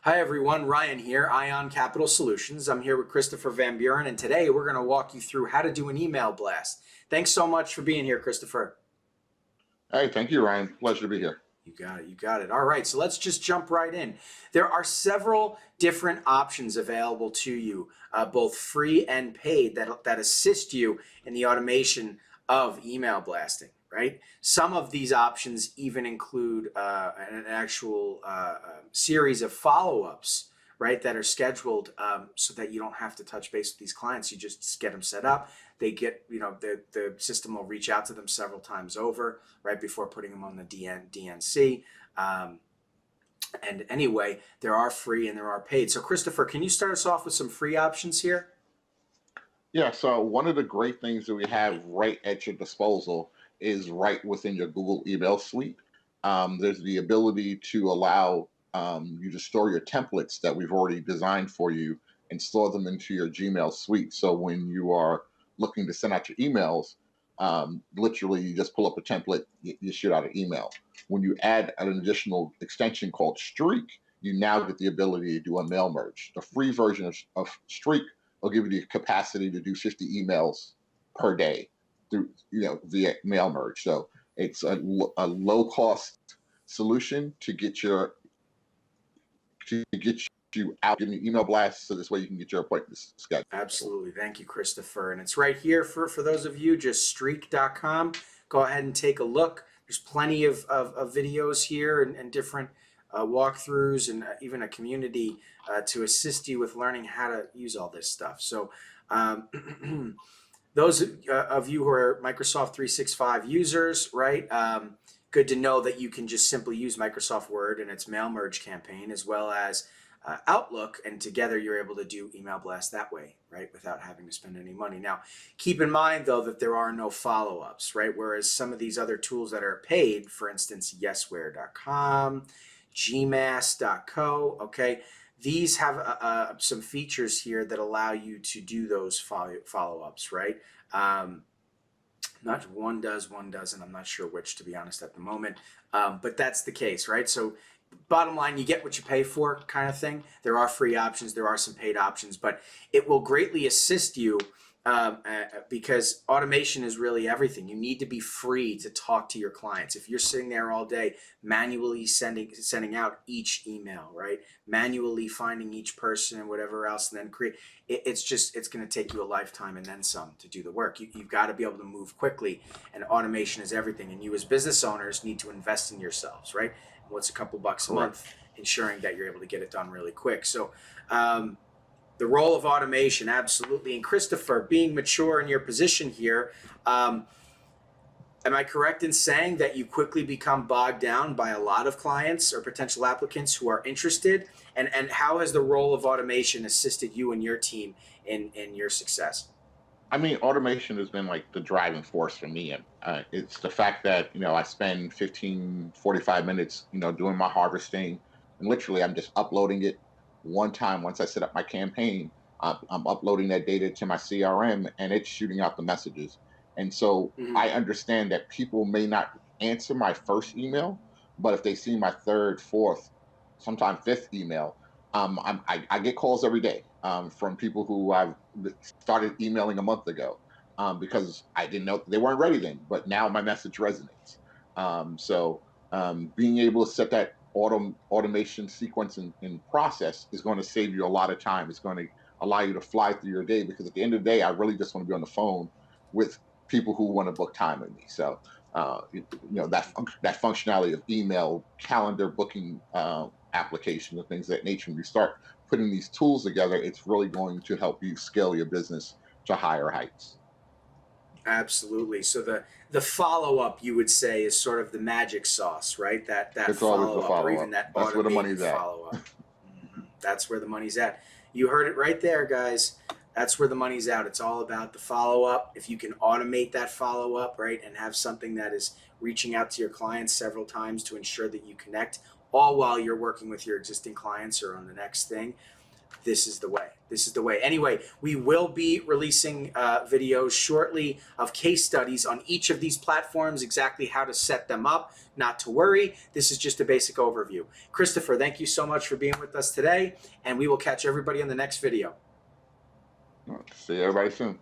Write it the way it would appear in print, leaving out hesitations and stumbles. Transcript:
Hi everyone, Ryan here, Ion Capital Solutions. I'm here with Christopher Van Buren, and today we're going to walk you through how to do an email blast. Thanks so much for being here, Christopher. Hey, thank you, Ryan. Pleasure to be here. You got it, you got it. All right, so let's just jump right in. There are several different options available to you, both free and paid, that assist you in the automation of email blasting, right? Some of these options even include an actual series of follow-ups, right, that are scheduled so that you don't have to touch base with these clients. You just get them set up. They get, the system will reach out to them several times over right before putting them on the DNC. And anyway, there are free and there are paid. So Christopher, can you start us off with some free options here? Yeah, so one of the great things that we have right at your disposal is right within your Google email suite. There's the ability to allow you to store your templates that we've already designed for you and store them into your Gmail suite. So when you are looking to send out your emails, literally you just pull up a template, you shoot out an email. When you add an additional extension called Streak, you now get the ability to do a mail merge. The free version of Streak will give you the capacity to do 50 emails per day through, via mail merge. So it's a low cost solution to get you out in the email blast, so this way you can get your appointments scheduled. Absolutely. Thank you, Christopher. And it's right here for those of you, just streak.com. Go ahead and take a look. There's plenty of videos here and different walkthroughs and even a community to assist you with learning how to use all this stuff. So those of you who are Microsoft 365 users, right? Good to know that you can just simply use Microsoft Word and its mail merge campaign, as well as Outlook, and together you're able to do email blast that way, right, without having to spend any money. Now, keep in mind, though, that there are no follow-ups, right, whereas some of these other tools that are paid, for instance, yesware.com, gmass.co, okay, these have some features here that allow you to do those follow-ups, right? Not one does, one doesn't. I'm not sure which, to be honest, at the moment. But that's the case, right? So bottom line, you get what you pay for, kind of thing. There are free options. There are some paid options. But it will greatly assist you because automation is really everything. You need to be free to talk to your clients. If you're sitting there all day manually sending out each email, right? Manually finding each person and whatever else, and then create, it's going to take you a lifetime and then some to do the work. You've got to be able to move quickly, and automation is everything. And you as business owners need to invest in yourselves, right? What's a couple bucks a month, ensuring that you're able to get it done really quick. So the role of automation, absolutely. And Christopher, being mature in your position here, am I correct in saying that you quickly become bogged down by a lot of clients or potential applicants who are interested? And how has the role of automation assisted you and your team in your success? I mean, automation has been like the driving force for me. And it's the fact that, I spend 15, 45 minutes, doing my harvesting. And literally, I'm just uploading it one time. Once I set up my campaign, I'm uploading that data to my CRM and it's shooting out the messages. And so Mhm. I understand that people may not answer my first email, but if they see my third, fourth, sometimes fifth email, I get calls every day from people who I've started emailing a month ago because I didn't know they weren't ready then, but now my message resonates. Being able to set that automation sequence and process is going to save you a lot of time. It's going to allow you to fly through your day because at the end of the day, I really just want to be on the phone with people who want to book time with me. So, that functionality of email, calendar booking application, and things of that nature. When you start putting these tools together, it's really going to help you scale your business to higher heights. Absolutely. So the follow up, you would say, is sort of the magic sauce, right? That It's always follow the up, or follow even up. that That's where the automated money's at. follow up. That's where the money's at. You heard it right there, guys. That's where the money's out. It's all about the follow up. If you can automate that follow up, right, and have something that is reaching out to your clients several times to ensure that you connect, all while you're working with your existing clients or on the next thing, this is the way. This is the way. Anyway, we will be releasing videos shortly of case studies on each of these platforms, exactly how to set them up. Not to worry. This is just a basic overview. Christopher, thank you so much for being with us today, and we will catch everybody on the next video. See everybody soon.